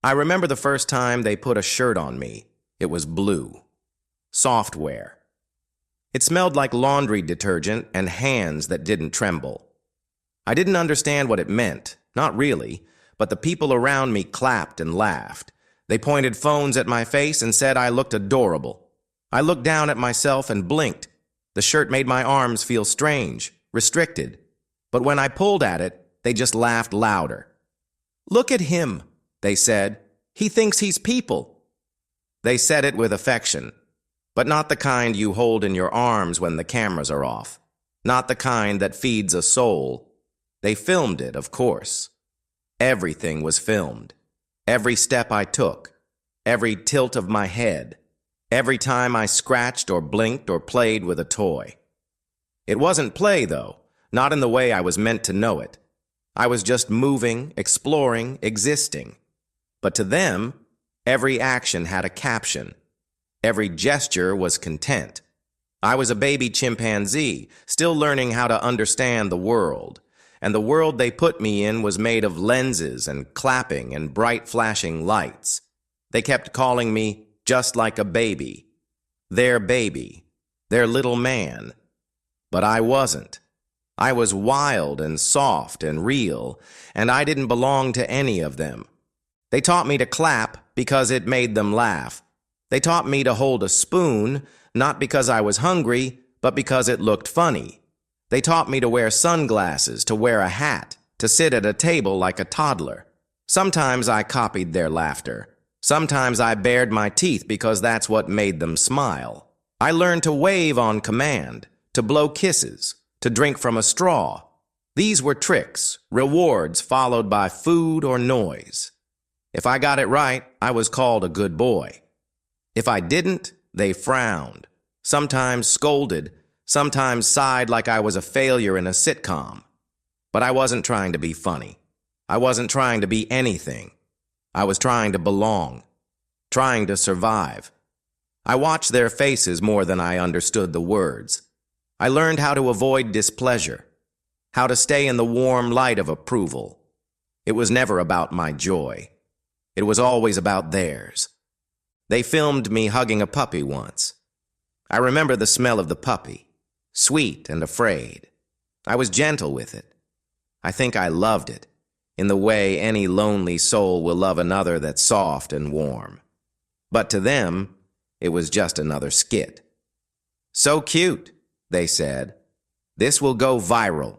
I remember the first time they put a shirt on me. It was blue. Software. It smelled like laundry detergent and hands that didn't tremble. I didn't understand what it meant, not really, but the people around me clapped and laughed. They pointed phones at my face and said I looked adorable. I looked down at myself and blinked. The shirt made my arms feel strange, restricted. But when I pulled at it, they just laughed louder. "Look at him," they said. "He thinks he's people." They said it with affection, but not the kind you hold in your arms when the cameras are off. Not the kind that feeds a soul. They filmed it, of course. Everything was filmed. Every step I took. Every tilt of my head. Every time I scratched or blinked or played with a toy. It wasn't play, though, not in the way I was meant to know it. I was just moving, exploring, existing. But to them, every action had a caption. Every gesture was content. I was a baby chimpanzee, still learning how to understand the world. And the world they put me in was made of lenses and clapping and bright flashing lights. They kept calling me just like a baby. Their baby. Their little man. But I wasn't. I was wild and soft and real, and I didn't belong to any of them. They taught me to clap because it made them laugh. They taught me to hold a spoon, not because I was hungry, but because it looked funny. They taught me to wear sunglasses, to wear a hat, to sit at a table like a toddler. Sometimes I copied their laughter. Sometimes I bared my teeth because that's what made them smile. I learned to wave on command, to blow kisses, to drink from a straw. These were tricks, rewards followed by food or noise. If I got it right, I was called a good boy. If I didn't, they frowned, sometimes scolded, sometimes sighed like I was a failure in a sitcom. But I wasn't trying to be funny. I wasn't trying to be anything. I was trying to belong, trying to survive. I watched their faces more than I understood the words. I learned how to avoid displeasure, how to stay in the warm light of approval. It was never about my joy. It was always about theirs. They filmed me hugging a puppy once. I remember the smell of the puppy, sweet and afraid. I was gentle with it. I think I loved it, in the way any lonely soul will love another that's soft and warm. But to them, it was just another skit. "So cute," they said. "This will go viral."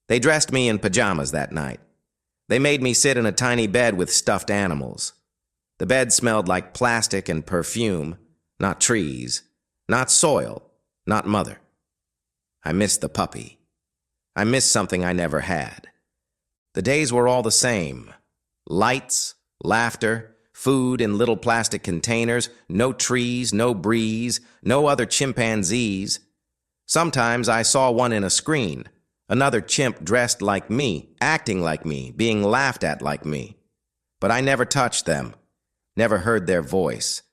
They dressed me in pajamas that night. They made me sit in a tiny bed with stuffed animals. The bed smelled like plastic and perfume, not trees, not soil, not mother. I missed the puppy. I missed something I never had. The days were all the same. Lights, laughter, food in little plastic containers, no trees, no breeze, no other chimpanzees. Sometimes I saw one in a screen, another chimp dressed like me, acting like me, being laughed at like me. But I never touched them, never heard their voice.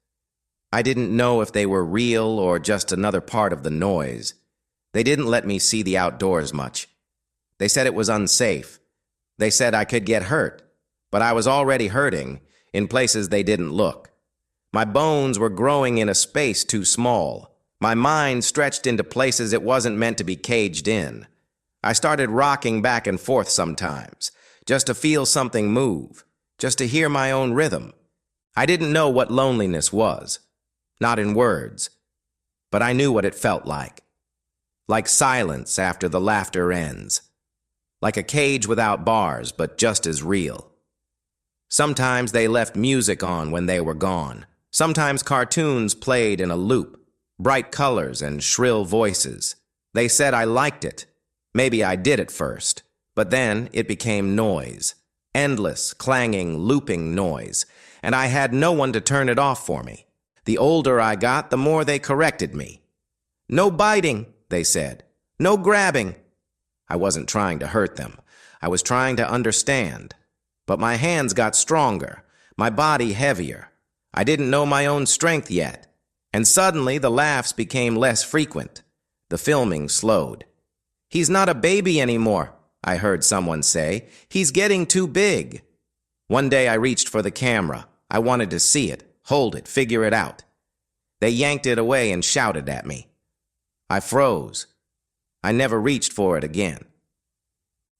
I didn't know if they were real or just another part of the noise. They didn't let me see the outdoors much. They said it was unsafe. They said I could get hurt, but I was already hurting in places they didn't look. My bones were growing in a space too small. My mind stretched into places it wasn't meant to be caged in. I started rocking back and forth sometimes, just to feel something move, just to hear my own rhythm. I didn't know what loneliness was, not in words, but I knew what it felt like. Like silence after the laughter ends. Like a cage without bars, but just as real. Sometimes they left music on when they were gone. Sometimes cartoons played in a loop, bright colors and shrill voices. They said I liked it. Maybe I did at first, but then it became noise. Endless, clanging, looping noise, and I had no one to turn it off for me. The older I got, the more they corrected me. "No biting," they said. "No grabbing." I wasn't trying to hurt them. I was trying to understand. But my hands got stronger, my body heavier. I didn't know my own strength yet. And suddenly the laughs became less frequent. The filming slowed. "He's not a baby anymore," I heard someone say. "He's getting too big." One day I reached for the camera. I wanted to see it, hold it, figure it out. They yanked it away and shouted at me. I froze. I never reached for it again.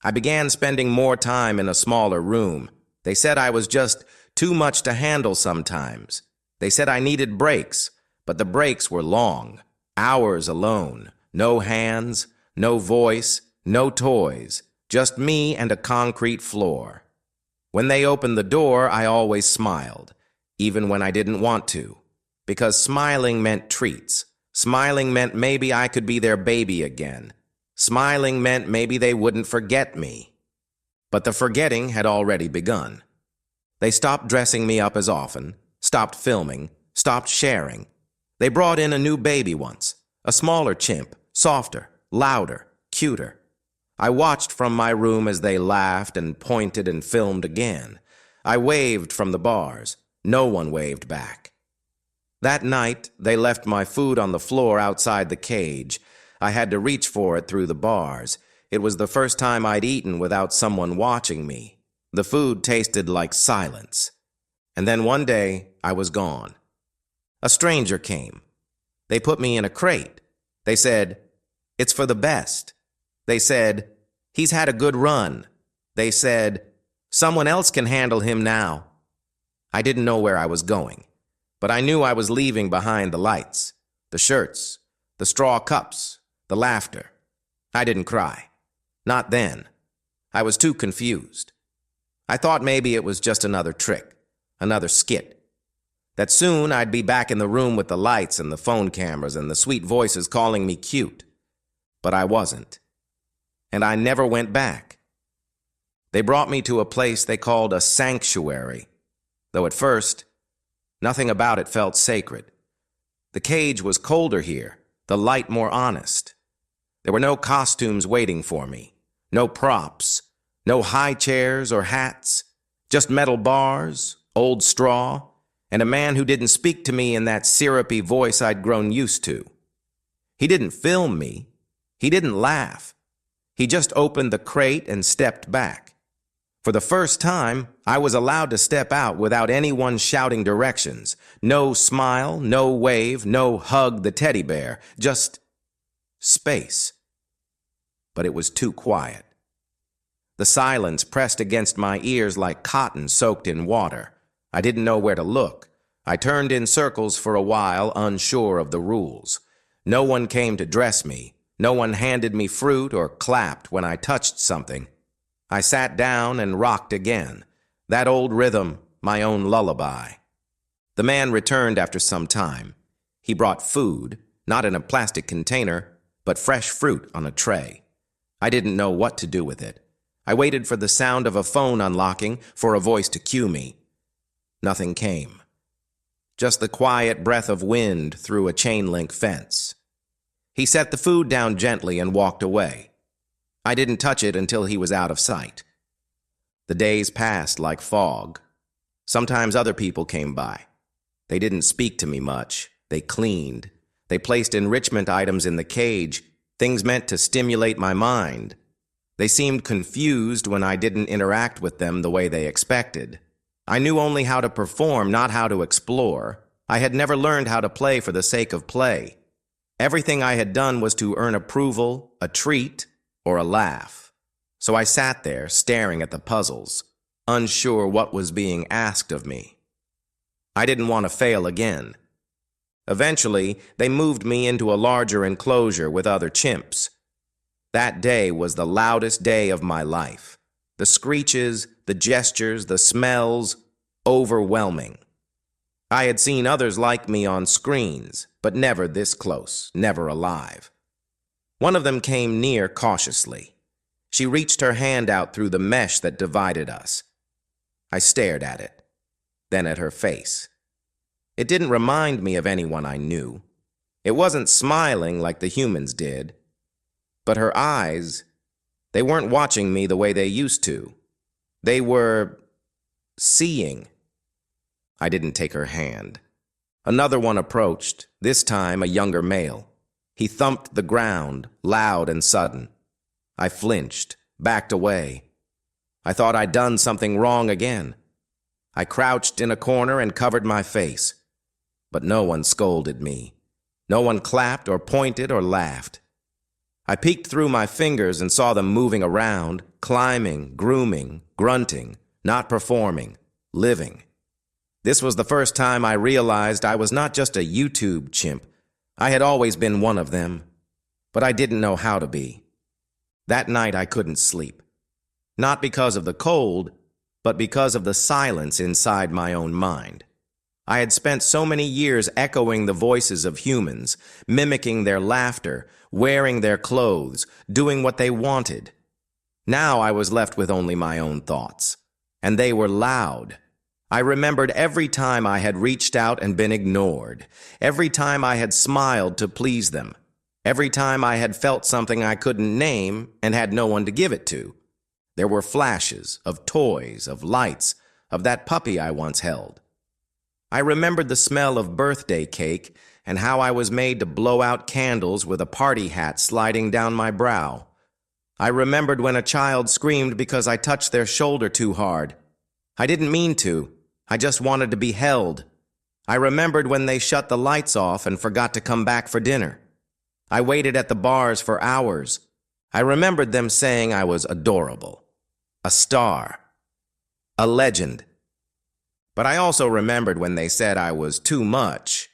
I began spending more time in a smaller room. They said I was just too much to handle sometimes. They said I needed breaks, but the breaks were long, hours alone. No hands, no voice, no toys, just me and a concrete floor. When they opened the door, I always smiled, even when I didn't want to, because smiling meant treats. Smiling meant maybe I could be their baby again. Smiling meant maybe they wouldn't forget me. But the forgetting had already begun. They stopped dressing me up as often, stopped filming, stopped sharing. They brought in a new baby once, a smaller chimp, softer, louder, cuter. I watched from my room as they laughed and pointed and filmed again. I waved from the bars. No one waved back. That night, they left my food on the floor outside the cage. I had to reach for it through the bars. It was the first time I'd eaten without someone watching me. The food tasted like silence. And then one day, I was gone. A stranger came. They put me in a crate. They said, "It's for the best." They said, "He's had a good run." They said, "Someone else can handle him now." I didn't know where I was going, but I knew I was leaving behind the lights, the shirts, the straw cups, the laughter. I didn't cry. Not then. I was too confused. I thought maybe it was just another trick, another skit. That soon I'd be back in the room with the lights and the phone cameras and the sweet voices calling me cute. But I wasn't. And I never went back. They brought me to a place they called a sanctuary, though at first, nothing about it felt sacred. The cage was colder here, the light more honest. There were no costumes waiting for me, no props, no high chairs or hats, just metal bars, old straw, and a man who didn't speak to me in that syrupy voice I'd grown used to. He didn't film me. He didn't laugh. He just opened the crate and stepped back. For the first time, I was allowed to step out without anyone shouting directions. No smile, no wave, no hug the teddy bear, just space. But it was too quiet. The silence pressed against my ears like cotton soaked in water. I didn't know where to look. I turned in circles for a while, unsure of the rules. No one came to dress me. No one handed me fruit or clapped when I touched something. I sat down and rocked again. That old rhythm, my own lullaby. The man returned after some time. He brought food, not in a plastic container, but fresh fruit on a tray. I didn't know what to do with it. I waited for the sound of a phone unlocking, for a voice to cue me. Nothing came. Just the quiet breath of wind through a chain-link fence. He set the food down gently and walked away. I didn't touch it until he was out of sight. The days passed like fog. Sometimes other people came by. They didn't speak to me much. They cleaned. They placed enrichment items in the cage, things meant to stimulate my mind. They seemed confused when I didn't interact with them the way they expected. I knew only how to perform, not how to explore. I had never learned how to play for the sake of play. Everything I had done was to earn approval, a treat, or a laugh. So I sat there, staring at the puzzles, unsure what was being asked of me. I didn't want to fail again. Eventually, they moved me into a larger enclosure with other chimps. That day was the loudest day of my life. The screeches, the gestures, the smells, overwhelming. I had seen others like me on screens, but never this close, never alive. One of them came near cautiously. She reached her hand out through the mesh that divided us. I stared at it, then at her face. It didn't remind me of anyone I knew. It wasn't smiling like the humans did. But her eyes, they weren't watching me the way they used to. They were seeing. I didn't take her hand. Another one approached, this time a younger male. He thumped the ground, loud and sudden. I flinched, backed away. I thought I'd done something wrong again. I crouched in a corner and covered my face. But no one scolded me. No one clapped or pointed or laughed. I peeked through my fingers and saw them moving around, climbing, grooming, grunting, not performing, living. This was the first time I realized I was not just a YouTube chimp. I had always been one of them, but I didn't know how to be. That night I couldn't sleep. Not because of the cold, but because of the silence inside my own mind. I had spent so many years echoing the voices of humans, mimicking their laughter, wearing their clothes, doing what they wanted. Now I was left with only my own thoughts, and they were loud. I remembered every time I had reached out and been ignored, every time I had smiled to please them, every time I had felt something I couldn't name and had no one to give it to. There were flashes of toys, of lights, of that puppy I once held. I remembered the smell of birthday cake and how I was made to blow out candles with a party hat sliding down my brow. I remembered when a child screamed because I touched their shoulder too hard. I didn't mean to. I just wanted to be held. I remembered when they shut the lights off and forgot to come back for dinner. I waited at the bars for hours. I remembered them saying I was adorable, a star, a legend. But I also remembered when they said I was too much,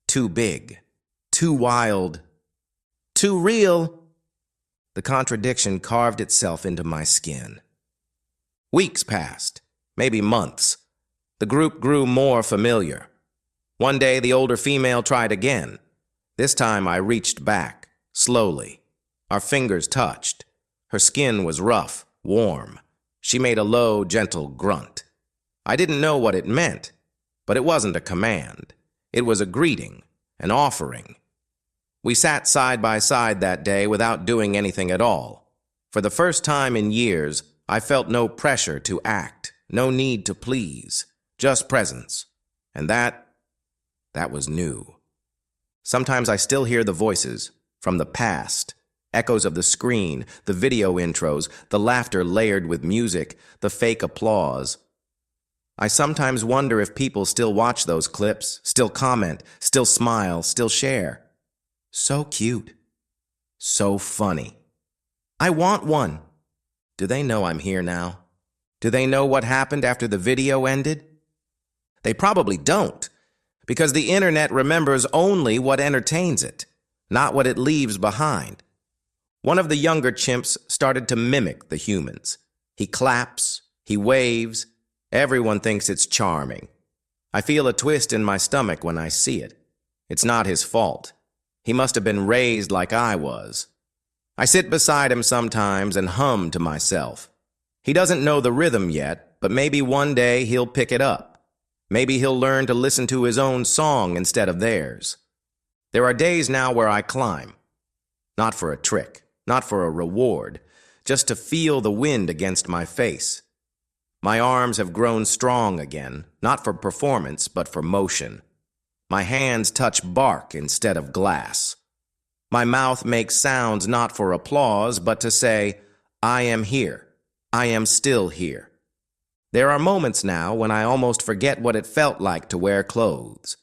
too big, too wild, too real. The contradiction carved itself into my skin. Weeks passed, maybe months. The group grew more familiar. One day, the older female tried again. This time, I reached back, slowly. Our fingers touched. Her skin was rough, warm. She made a low, gentle grunt. I didn't know what it meant, but it wasn't a command. It was a greeting, an offering. We sat side by side that day without doing anything at all. For the first time in years, I felt no pressure to act, no need to please. Just presence. And that was new. Sometimes I still hear the voices from the past, echoes of the screen, the video intros, the laughter layered with music, the fake applause. I sometimes wonder if people still watch those clips, still comment, still smile, still share. So cute. So funny. I want one. Do they know I'm here now? Do they know what happened after the video ended? They probably don't, because the internet remembers only what entertains it, not what it leaves behind. One of the younger chimps started to mimic the humans. He claps, he waves, everyone thinks it's charming. I feel a twist in my stomach when I see it. It's not his fault. He must have been raised like I was. I sit beside him sometimes and hum to myself. He doesn't know the rhythm yet, but maybe one day he'll pick it up. Maybe he'll learn to listen to his own song instead of theirs. There are days now where I climb. Not for a trick, not for a reward, just to feel the wind against my face. My arms have grown strong again, not for performance, but for motion. My hands touch bark instead of glass. My mouth makes sounds not for applause, but to say, I am here. I am still here. There are moments now when I almost forget what it felt like to wear clothes,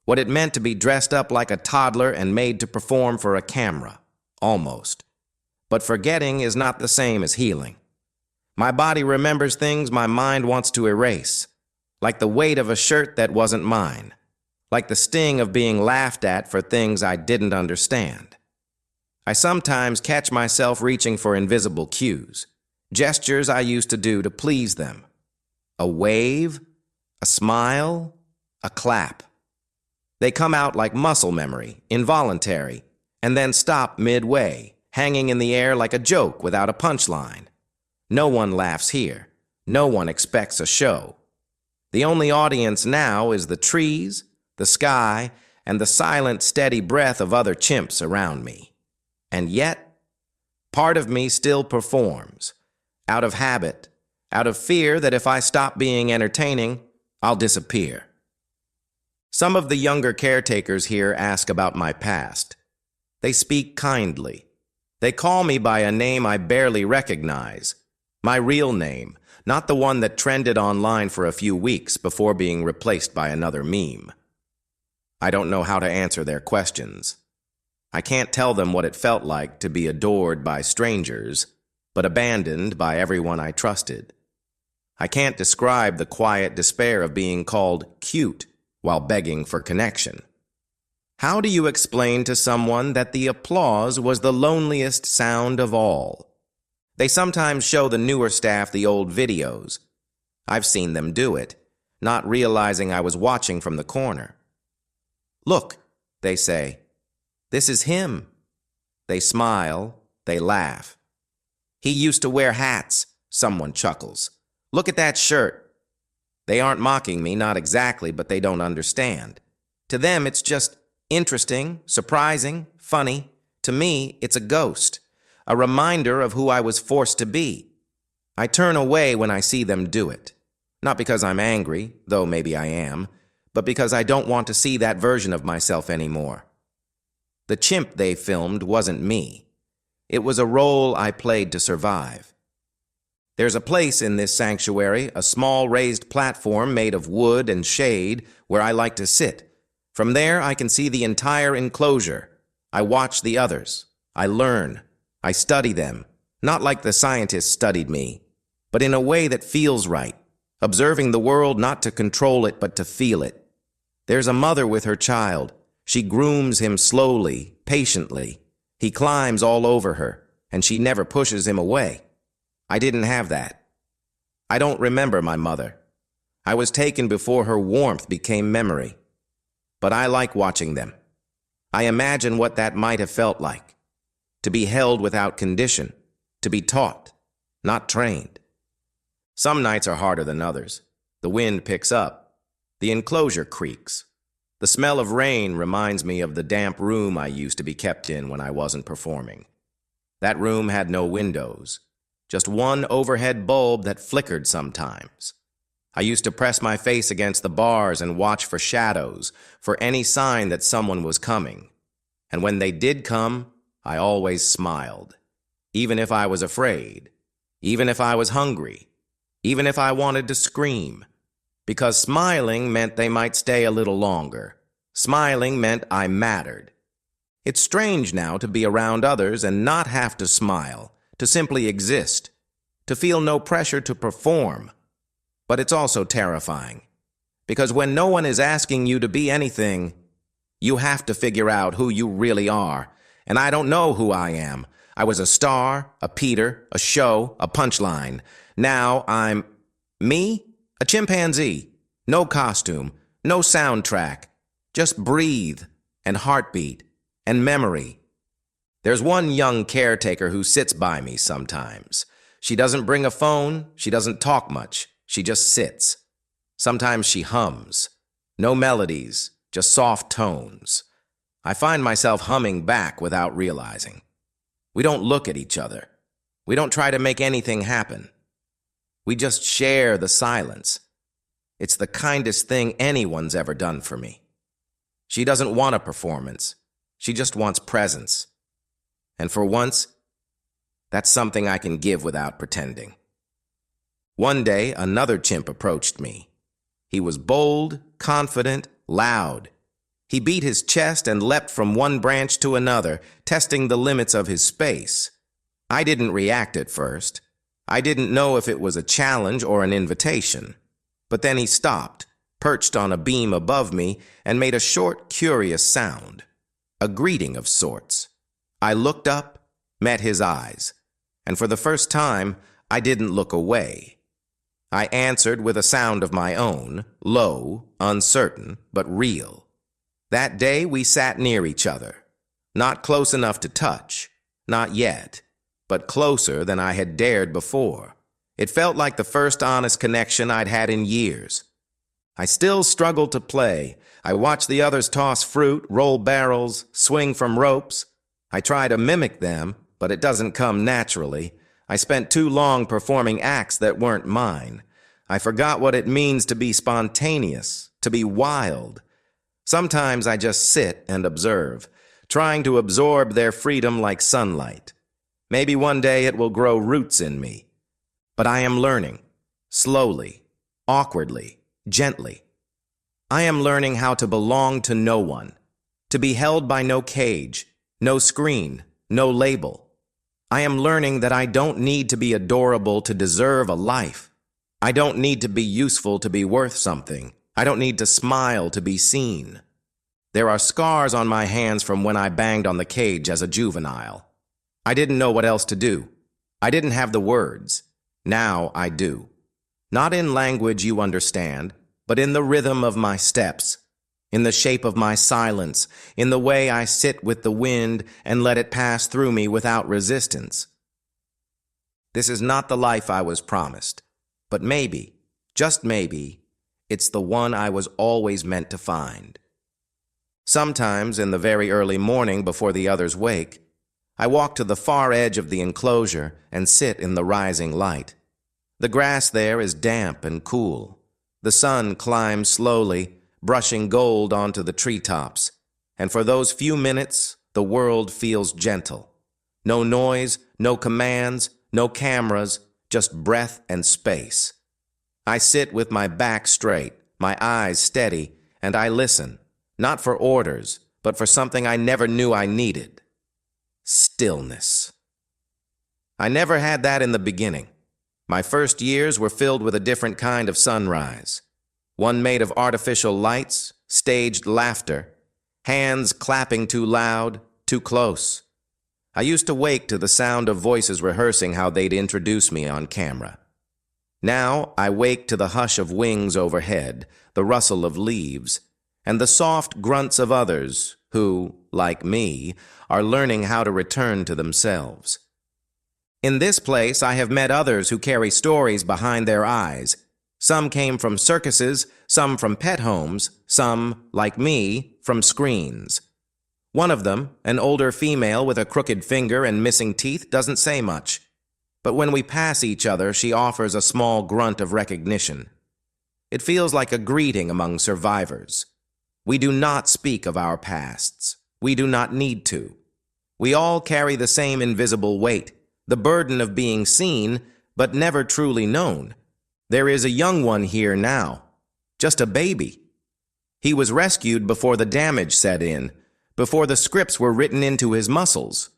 what it meant to be dressed up like a toddler and made to perform for a camera, almost. But forgetting is not the same as healing. My body remembers things my mind wants to erase, like the weight of a shirt that wasn't mine, like the sting of being laughed at for things I didn't understand. I sometimes catch myself reaching for invisible cues, gestures I used to do to please them. A wave, a smile, a clap. They come out like muscle memory, involuntary, and then stop midway, hanging in the air like a joke without a punchline. No one laughs here. No one expects a show. The only audience now is the trees, the sky, and the silent, steady breath of other chimps around me. And yet, part of me still performs, out of habit, out of fear that if I stop being entertaining, I'll disappear. Some of the younger caretakers here ask about my past. They speak kindly. They call me by a name I barely recognize, my real name, not the one that trended online for a few weeks before being replaced by another meme. I don't know how to answer their questions. I can't tell them what it felt like to be adored by strangers, but abandoned by everyone I trusted. I can't describe the quiet despair of being called cute while begging for connection. How do you explain to someone that the applause was the loneliest sound of all? They sometimes show the newer staff the old videos. I've seen them do it, not realizing I was watching from the corner. "Look," they say, "this is him." They smile, they laugh. "He used to wear hats," someone chuckles. "Look at that shirt." They aren't mocking me, not exactly, but they don't understand. To them, it's just interesting, surprising, funny. To me, it's a ghost, a reminder of who I was forced to be. I turn away when I see them do it. Not because I'm angry, though maybe I am, but because I don't want to see that version of myself anymore. The chimp they filmed wasn't me. It was a role I played to survive. There's a place in this sanctuary, a small raised platform made of wood and shade, where I like to sit. From there, I can see the entire enclosure. I watch the others. I learn. I study them, not like the scientists studied me, but in a way that feels right, observing the world not to control it, but to feel it. There's a mother with her child. She grooms him slowly, patiently. He climbs all over her, and she never pushes him away. I didn't have that. I don't remember my mother. I was taken before her warmth became memory. But I like watching them. I imagine what that might have felt like. To be held without condition. To be taught, not trained. Some nights are harder than others. The wind picks up. The enclosure creaks. The smell of rain reminds me of the damp room I used to be kept in when I wasn't performing. That room had no windows. Just one overhead bulb that flickered sometimes. I used to press my face against the bars and watch for shadows, for any sign that someone was coming. And when they did come, I always smiled. Even if I was afraid. Even if I was hungry. Even if I wanted to scream. Because smiling meant they might stay a little longer. Smiling meant I mattered. It's strange now to be around others and not have to smile, to simply exist, to feel no pressure to perform. But it's also terrifying, because when no one is asking you to be anything, you have to figure out who you really are, and I don't know who I am. I was a star, a Peter, a show, a punchline. Now I'm me, a chimpanzee, no costume, no soundtrack, just breathe and heartbeat and memory. There's one young caretaker who sits by me sometimes. She doesn't bring a phone, she doesn't talk much. She just sits. Sometimes she hums. No melodies, just soft tones. I find myself humming back without realizing. We don't look at each other. We don't try to make anything happen. We just share the silence. It's the kindest thing anyone's ever done for me. She doesn't want a performance. She just wants presence. And for once, that's something I can give without pretending. One day, another chimp approached me. He was bold, confident, loud. He beat his chest and leapt from one branch to another, testing the limits of his space. I didn't react at first. I didn't know if it was a challenge or an invitation. But then he stopped, perched on a beam above me, and made a short, curious sound. A greeting of sorts. I looked up, met his eyes, and for the first time, I didn't look away. I answered with a sound of my own, low, uncertain, but real. That day we sat near each other, not close enough to touch, not yet, but closer than I had dared before. It felt like the first honest connection I'd had in years. I still struggled to play. I watched the others toss fruit, roll barrels, swing from ropes. I try to mimic them, but it doesn't come naturally. I spent too long performing acts that weren't mine. I forgot what it means to be spontaneous, to be wild. Sometimes I just sit and observe, trying to absorb their freedom like sunlight. Maybe one day it will grow roots in me. But I am learning. slowly, awkwardly, gently. I am learning how to belong to no one, to be held by no cage, no screen, no label. I am learning that I don't need to be adorable to deserve a life. I don't need to be useful to be worth something. I don't need to smile to be seen. There are scars on my hands from when I banged on the cage as a juvenile. I didn't know what else to do. I didn't have the words. Now I do. Not in language you understand, but in the rhythm of my steps, in the shape of my silence, in the way I sit with the wind and let it pass through me without resistance. This is not the life I was promised, but maybe, just maybe, it's the one I was always meant to find. Sometimes, in the very early morning before the others wake, I walk to the far edge of the enclosure and sit in the rising light. The grass there is damp and cool. The sun climbs slowly, brushing gold onto the treetops, and for those few minutes, the world feels gentle. No noise, no commands, no cameras, just breath and space. I sit with my back straight, my eyes steady, and I listen, not for orders, but for something I never knew I needed. Stillness. I never had that in the beginning. My first years were filled with a different kind of sunrise. One made of artificial lights, staged laughter, hands clapping too loud, too close. I used to wake to the sound of voices rehearsing how they'd introduce me on camera. Now I wake to the hush of wings overhead, the rustle of leaves, and the soft grunts of others who, like me, are learning how to return to themselves. In this place, I have met others who carry stories behind their eyes. Some came from circuses, some from pet homes, some, like me, from screens. One of them, an older female with a crooked finger and missing teeth, doesn't say much. But when we pass each other, she offers a small grunt of recognition. It feels like a greeting among survivors. We do not speak of our pasts. We do not need to. We all carry the same invisible weight, the burden of being seen, but never truly known. There is a young one here now, just a baby. He was rescued before the damage set in, before the scripts were written into his muscles.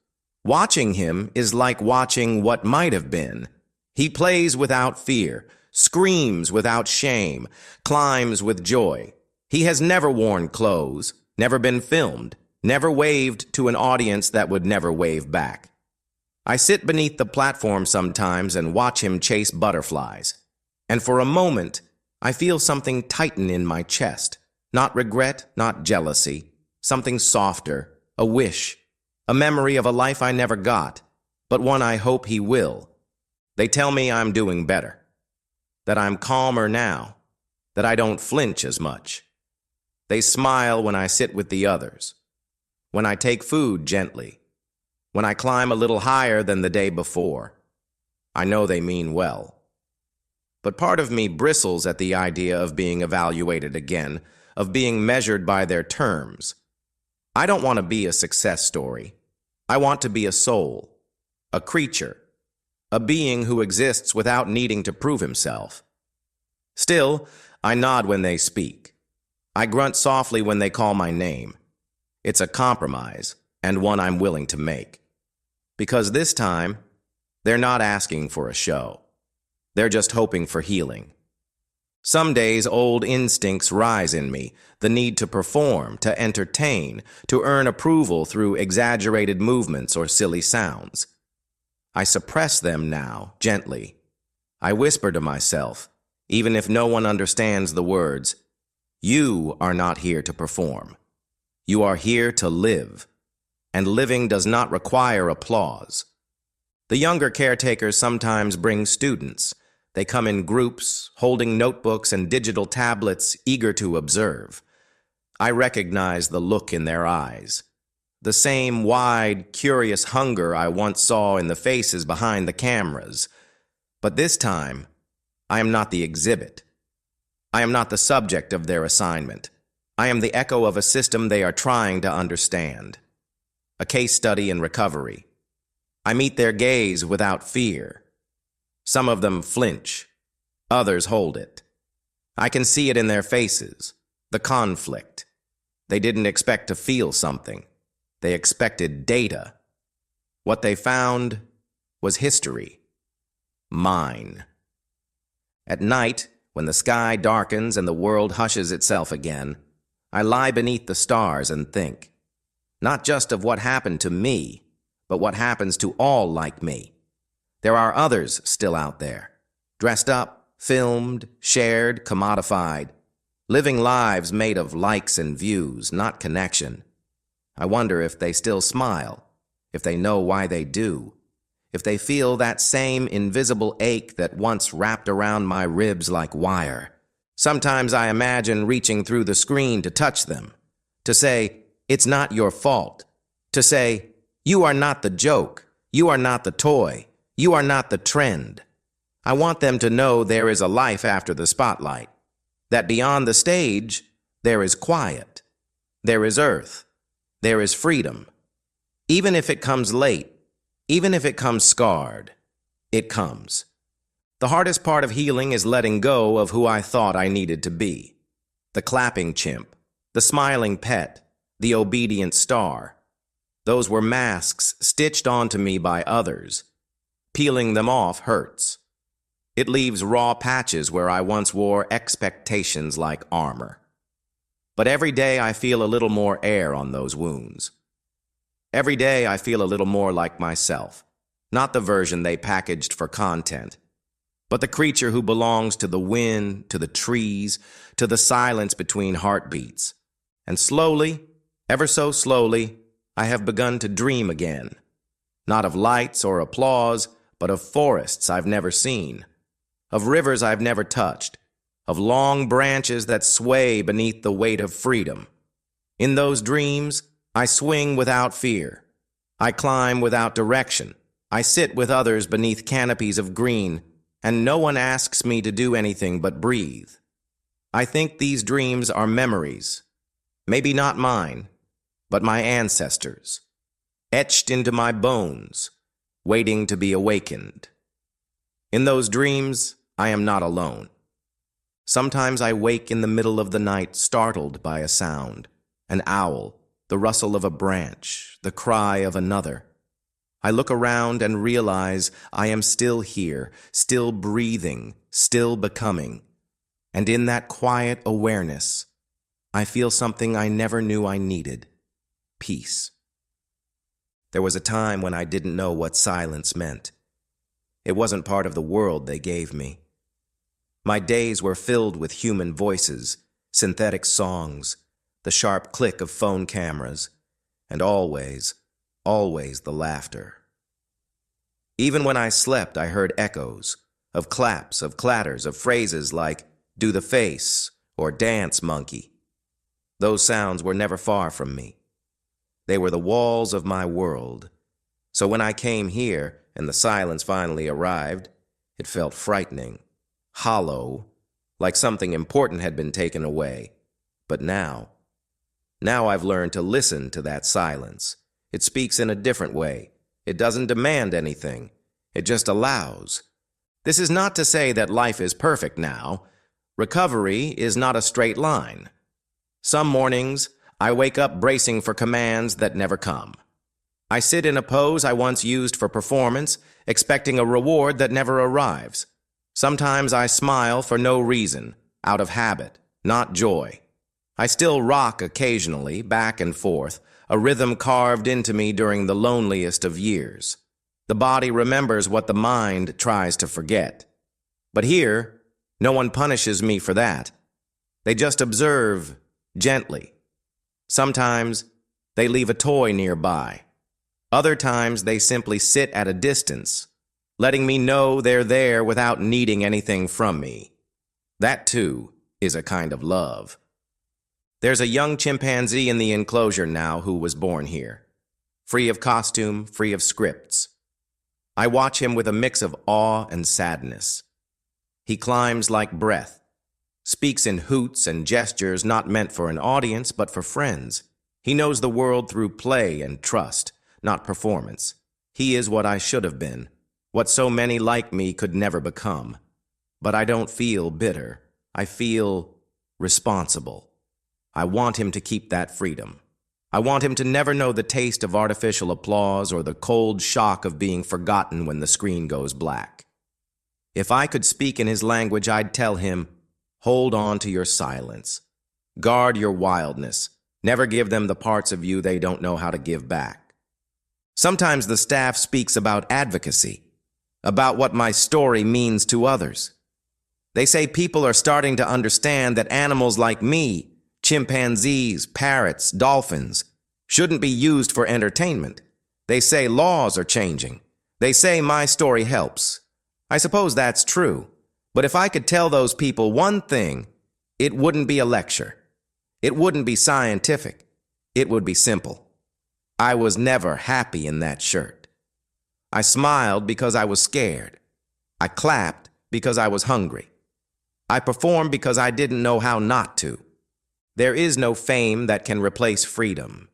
Watching him is like watching what might have been. He plays without fear, screams without shame, climbs with joy. He has never worn clothes, never been filmed, never waved to an audience that would never wave back. I sit beneath the platform sometimes and watch him chase butterflies. And for a moment, I feel something tighten in my chest. Not regret, not jealousy. Something softer, a wish, a memory of a life I never got, but one I hope he will. They tell me I'm doing better, that I'm calmer now, that I don't flinch as much. They smile when I sit with the others, when I take food gently, when I climb a little higher than the day before. I know they mean well. But part of me bristles at the idea of being evaluated again, of being measured by their terms. I don't want to be a success story. I want to be a soul, a creature, a being who exists without needing to prove himself. Still, I nod when they speak. I grunt softly when they call my name. It's a compromise, and one I'm willing to make. Because this time, they're not asking for a show. They're just hoping for healing. Some days old instincts rise in me, the need to perform, to entertain, to earn approval through exaggerated movements or silly sounds. I suppress them now, gently. I whisper to myself, even if no one understands the words, "You are not here to perform. You are here to live, and living does not require applause." The younger caretakers sometimes bring students. They come in groups, holding notebooks and digital tablets, eager to observe. I recognize the look in their eyes. The same wide, curious hunger I once saw in the faces behind the cameras. But this time, I am not the exhibit. I am not the subject of their assignment. I am the echo of a system they are trying to understand. A case study in recovery. I meet their gaze without fear. Some of them flinch. Others hold it. I can see it in their faces, the conflict. They didn't expect to feel something. They expected data. What they found was history. Mine. At night, when the sky darkens and the world hushes itself again, I lie beneath the stars and think, not just of what happened to me, but what happens to all like me. There are others still out there, dressed up, filmed, shared, commodified, living lives made of likes and views, not connection. I wonder if they still smile, if they know why they do, if they feel that same invisible ache that once wrapped around my ribs like wire. Sometimes I imagine reaching through the screen to touch them, to say, it's not your fault, to say, you are not the joke, you are not the toy, you are not the trend. I want them to know there is a life after the spotlight, that beyond the stage, there is quiet, there is earth, there is freedom. Even if it comes late, even if it comes scarred, it comes. The hardest part of healing is letting go of who I thought I needed to be. The clapping chimp, the smiling pet, the obedient star. Those were masks stitched onto me by others. Peeling them off hurts. It leaves raw patches where I once wore expectations like armor. But every day I feel a little more air on those wounds. Every day I feel a little more like myself, not the version they packaged for content, but the creature who belongs to the wind, to the trees, to the silence between heartbeats. And slowly, ever so slowly, I have begun to dream again, not of lights or applause, but of forests I've never seen, of rivers I've never touched, of long branches that sway beneath the weight of freedom. In those dreams, I swing without fear. I climb without direction. I sit with others beneath canopies of green, and no one asks me to do anything but breathe. I think these dreams are memories, maybe not mine, but my ancestors, etched into my bones, waiting to be awakened. In those dreams, I am not alone. Sometimes I wake in the middle of the night startled by a sound, an owl, the rustle of a branch, the cry of another. I look around and realize I am still here, still breathing, still becoming. And in that quiet awareness, I feel something I never knew I needed: peace. There was a time when I didn't know what silence meant. It wasn't part of the world they gave me. My days were filled with human voices, synthetic songs, the sharp click of phone cameras, and always the laughter. Even when I slept, I heard echoes of claps, of clatters, of phrases like, "do the face," or "dance, monkey." Those sounds were never far from me. They were the walls of my world. So when I came here and the silence finally arrived, it felt frightening, hollow, like something important had been taken away. But now I've learned to listen to that silence. It speaks in a different way. It doesn't demand anything. It just allows. This is not to say that life is perfect now. Recovery is not a straight line. Some mornings, I wake up bracing for commands that never come. I sit in a pose I once used for performance, expecting a reward that never arrives. Sometimes I smile for no reason, out of habit, not joy. I still rock occasionally, back and forth, a rhythm carved into me during the loneliest of years. The body remembers what the mind tries to forget. But here, no one punishes me for that. They just observe gently. Sometimes they leave a toy nearby. Other times they simply sit at a distance, letting me know they're there without needing anything from me. That, too, is a kind of love. There's a young chimpanzee in the enclosure now who was born here, free of costume, free of scripts. I watch him with a mix of awe and sadness. He climbs like breath, speaks in hoots and gestures not meant for an audience but for friends. He knows the world through play and trust, not performance. He is what I should have been, what so many like me could never become. But I don't feel bitter. I feel responsible. I want him to keep that freedom. I want him to never know the taste of artificial applause or the cold shock of being forgotten when the screen goes black. If I could speak in his language, I'd tell him, hold on to your silence. Guard your wildness. Never give them the parts of you they don't know how to give back. Sometimes the staff speaks about advocacy, about what my story means to others. They say people are starting to understand that animals like me, chimpanzees, parrots, dolphins, shouldn't be used for entertainment. They say laws are changing. They say my story helps. I suppose that's true. But if I could tell those people one thing, it wouldn't be a lecture. It wouldn't be scientific. It would be simple. I was never happy in that shirt. I smiled because I was scared. I clapped because I was hungry. I performed because I didn't know how not to. There is no fame that can replace freedom.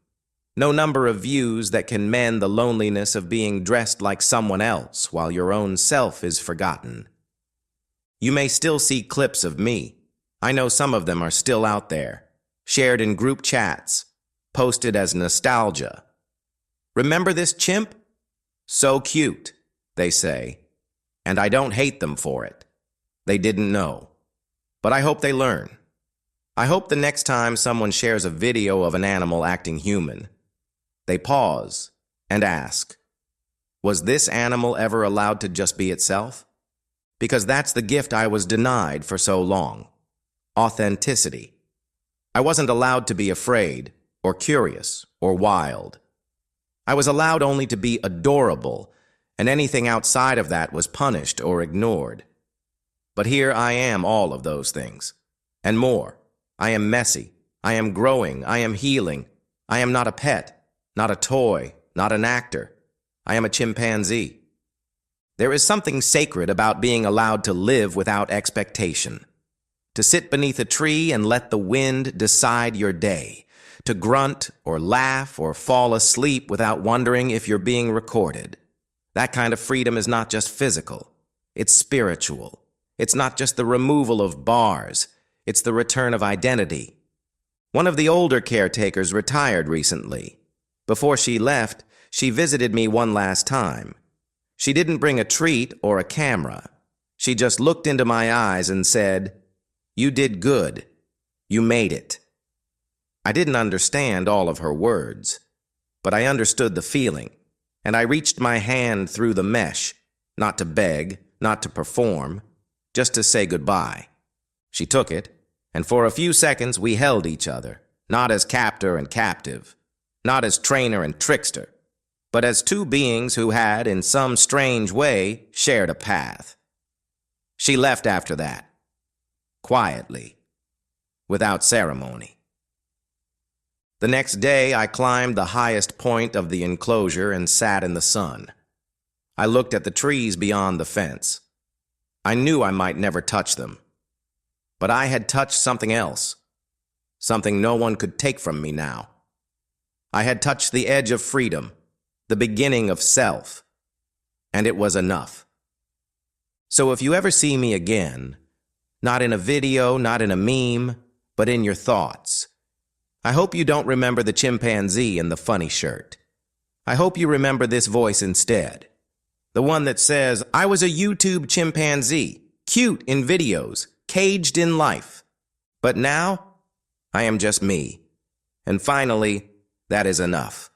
No number of views that can mend the loneliness of being dressed like someone else while your own self is forgotten. You may still see clips of me. I know some of them are still out there, shared in group chats, posted as nostalgia. Remember this chimp? So cute, they say. And I don't hate them for it. They didn't know. But I hope they learn. I hope the next time someone shares a video of an animal acting human, they pause and ask, was this animal ever allowed to just be itself? Because that's the gift I was denied for so long. Authenticity. I wasn't allowed to be afraid, or curious, or wild. I was allowed only to be adorable, and anything outside of that was punished or ignored. But here I am, all of those things, and more. I am messy. I am growing. I am healing. I am not a pet, not a toy, not an actor. I am a chimpanzee. There is something sacred about being allowed to live without expectation, to sit beneath a tree and let the wind decide your day, to grunt or laugh or fall asleep without wondering if you're being recorded. That kind of freedom is not just physical. It's spiritual. It's not just the removal of bars. It's the return of identity. One of the older caretakers retired recently. Before she left, she visited me one last time. She didn't bring a treat or a camera. She just looked into my eyes and said, "You did good. You made it." I didn't understand all of her words, but I understood the feeling, and I reached my hand through the mesh, not to beg, not to perform, just to say goodbye. She took it, and for a few seconds we held each other, not as captor and captive, not as trainer and trickster, but as two beings who had, in some strange way, shared a path. She left after that, quietly, without ceremony. The next day, I climbed the highest point of the enclosure and sat in the sun. I looked at the trees beyond the fence. I knew I might never touch them. But I had touched something else, something no one could take from me now. I had touched the edge of freedom, the beginning of self, and it was enough. So if you ever see me again, not in a video, not in a meme, but in your thoughts, I hope you don't remember the chimpanzee in the funny shirt. I hope you remember this voice instead. The one that says, I was a YouTube chimpanzee, cute in videos, caged in life. But now, I am just me. And finally, that is enough.